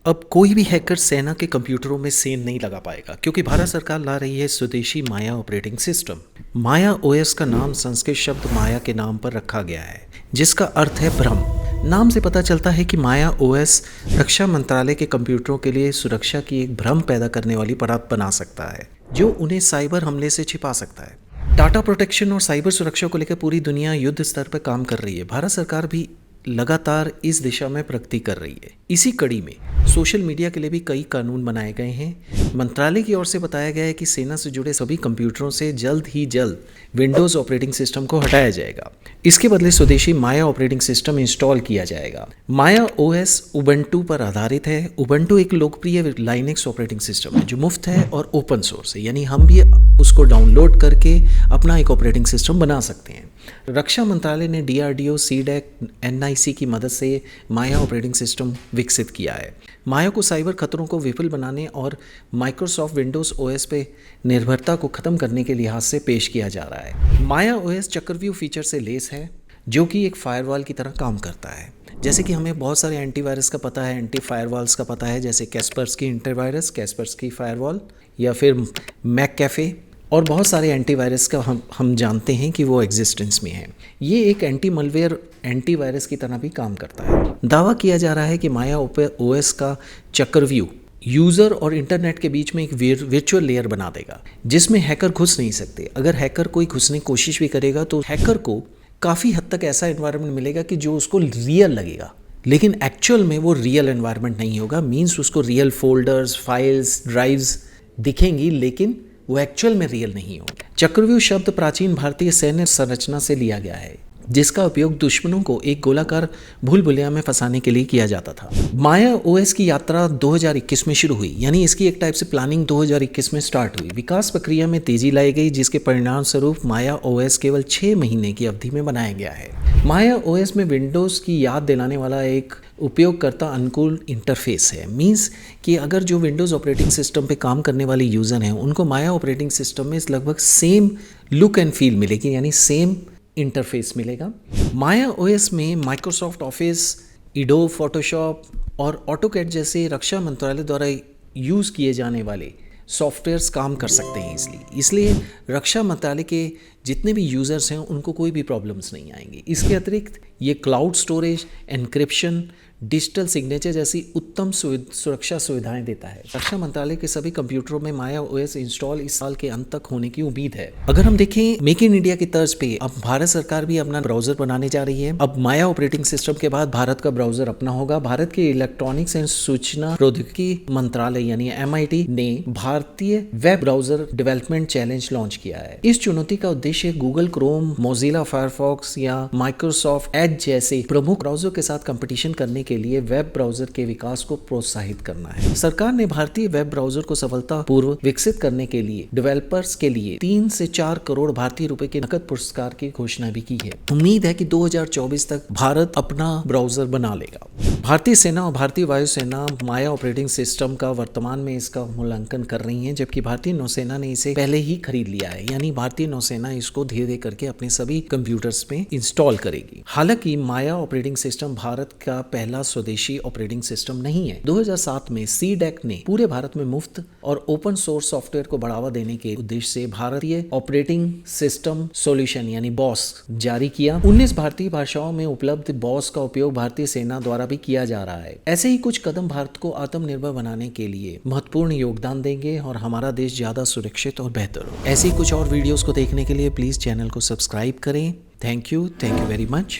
अब कोई भी हैकर सेना के कंप्यूटरों में सेंध नहीं लगा पाएगा क्योंकि भारत सरकार ला रही है स्वदेशी माया ऑपरेटिंग सिस्टम। माया ओएस का नाम संस्कृत शब्द माया के नाम पर रखा गया है, जिसका अर्थ है भ्रम। नाम से पता चलता है कि माया ओएस रक्षा मंत्रालय के कंप्यूटरों के लिए सुरक्षा की एक भ्रम पैदा करने वाली परत बना सकता है, जो उन्हें साइबर हमले से छिपा सकता है। डाटा प्रोटेक्शन और साइबर सुरक्षा को लेकर पूरी दुनिया युद्ध स्तर पर काम कर रही है। भारत सरकार भी लगातार इस दिशा में प्रगति कर रही है। इसी कड़ी में सोशल मीडिया के लिए भी कई कानून बनाए गए हैं। मंत्रालय की ओर से बताया गया है कि सेना से जुड़े सभी कंप्यूटरों से जल्द ही जल्द विंडोज़ ऑपरेटिंग सिस्टम को हटाया जाएगा। इसके बदले स्वदेशी माया ऑपरेटिंग सिस्टम इंस्टॉल किया जाएगा। माया ओएस उबंटू पर आधारित है। उबंटू एक लोकप्रिय लाइनेक्स ऑपरेटिंग सिस्टम है जो मुफ्त है और ओपन सोर्स है, यानी हम भी उसको डाउनलोड करके अपना एक ऑपरेटिंग सिस्टम बना सकते हैं। रक्षा मंत्रालय ने DRDO, CDEC, NIC की मदद से माया ऑपरेटिंग सिस्टम विकसित किया है। माया को साइबर खतरों को विफल बनाने और माइक्रोसॉफ्ट विंडोज़ OS पे निर्भरता को ख़त्म करने के लिहाज से पेश किया जा रहा है। माया OS चक्रव्यूह फीचर से लेस है, जो कि एक फायरवॉल की तरह काम करता है। जैसे कि हमें बहुत सारे एंटीवायरस का पता है, एंटी फायरवॉल्स का पता है, जैसे कैस्पर्सकी एंटीवायरस, कैस्पर्सकी फायरवॉल या फिर मैककेफे, और बहुत सारे एंटीवायरस का हम जानते हैं कि वो एग्जिस्टेंस में है। ये एक एंटी मलवेयर एंटीवायरस की तरह भी काम करता है। दावा किया जा रहा है कि माया OS का चक्रव्यूह यूज़र और इंटरनेट के बीच में एक वर्चुअल लेयर बना देगा, जिसमें हैकर घुस नहीं सकते। अगर हैकर कोई घुसने की कोशिश भी करेगा तो हैकर को काफ़ी हद तक ऐसा एनवायरनमेंट मिलेगा कि जो उसको रियल लगेगा, लेकिन एक्चुअल में वो रियल एनवायरनमेंट नहीं होगा। मीन्स उसको रियल फोल्डर्स, फाइल्स, ड्राइव्स दिखेंगी, लेकिन वो एक्चुअल में रियल नहीं हो। चक्रव्यूह शब्द प्राचीन भारतीय सैन्य संरचना से लिया गया है, जिसका उपयोग दुश्मनों को एक गोलाकार भूल भुलैया में फंसाने के लिए किया जाता था। माया OS की यात्रा 2021 में शुरू हुई, यानी इसकी एक टाइप से प्लानिंग 2021 में स्टार्ट हुई। विकास प्रक्रिया में तेजी लाई गई, जिसके परिणाम स्वरूप माया OS केवल 6 महीने की अवधि में बनाया गया है। माया OS में विंडोज़ की याद दिलाने वाला एक उपयोगकर्ता अनुकूल इंटरफेस है। मींस कि अगर जो विंडोज़ ऑपरेटिंग सिस्टम पे काम करने वाले यूज़र हैं, उनको माया ऑपरेटिंग सिस्टम में लगभग सेम लुक एंड फील मिलेगी, यानी सेम इंटरफेस मिलेगा। माया OS में माइक्रोसॉफ्ट ऑफिस, एडोब फोटोशॉप और ऑटोकैड जैसे रक्षा मंत्रालय द्वारा यूज़ किए जाने वाले सॉफ्टवेयर्स काम कर सकते हैं। इसलिए रक्षा मंत्रालय के जितने भी यूज़र्स हैं उनको कोई भी प्रॉब्लम्स नहीं आएंगी। इसके अतिरिक्त ये cloud storage, encryption, digital signature जैसी उत्तम सुरक्षा सुविधाएं देता है। रक्षा मंत्रालय के सभी कंप्यूटरों में माया OS इंस्टॉल इस साल के अंत तक होने की उम्मीद है। अगर हम देखें मेक इन इंडिया की तर्ज पे अब भारत सरकार भी अपना ब्राउजर बनाने जा रही है। अब माया ऑपरेटिंग सिस्टम के बाद भारत का ब्राउजर अपना होगा। भारत के इलेक्ट्रॉनिक्स एंड सूचना प्रौद्योगिकी मंत्रालय यानी MIT ने भारतीय web browser development challenge launch किया है। इस चुनौती का उद्देश्य गूगल क्रोम, मोजिला फायरफॉक्स या माइक्रोसॉफ्ट एज जैसे प्रमुख ब्राउजर के साथ कंपटीशन करने के लिए वेब ब्राउजर के विकास को प्रोत्साहित करना है। सरकार ने भारतीय वेब ब्राउजर को सफलतापूर्वक विकसित करने के लिए डेवलपर्स के लिए 3 से 4 करोड़ भारतीय रुपए के नकद पुरस्कार की घोषणा भी की है। उम्मीद है कि 2024 तक भारत अपना ब्राउजर बना लेगा। भारतीय सेना और भारतीय वायुसेना माया ऑपरेटिंग सिस्टम का वर्तमान में इसका मूल्यांकन कर रही है, जबकि भारतीय नौसेना ने इसे पहले ही खरीद लिया है, यानी भारतीय नौसेना इसको धीरे धीरे करके अपने सभी कंप्यूटर्स में इंस्टॉल करेगी। हालांकि माया ऑपरेटिंग सिस्टम भारत का पहला स्वदेशी ऑपरेटिंग सिस्टम नहीं है। 2007 में CDEC ने पूरे भारत में मुफ्त और ओपन सोर्स सॉफ्टवेयर को बढ़ावा देने के उद्देश्य से भारतीय ऑपरेटिंग सिस्टम सॉल्यूशन यानी BOSS जारी किया। 19 भारतीय भाषाओं में उपलब्ध BOSS का उपयोग भारतीय सेना द्वारा भी किया जा रहा है। ऐसे ही कुछ कदम भारत को आत्मनिर्भर बनाने के लिए महत्वपूर्ण योगदान देंगे और हमारा देश ज्यादा सुरक्षित और बेहतर हो। ऐसी कुछ और वीडियोस को देखने के लिए प्लीज चैनल को सब्सक्राइब करें। Thank you very much.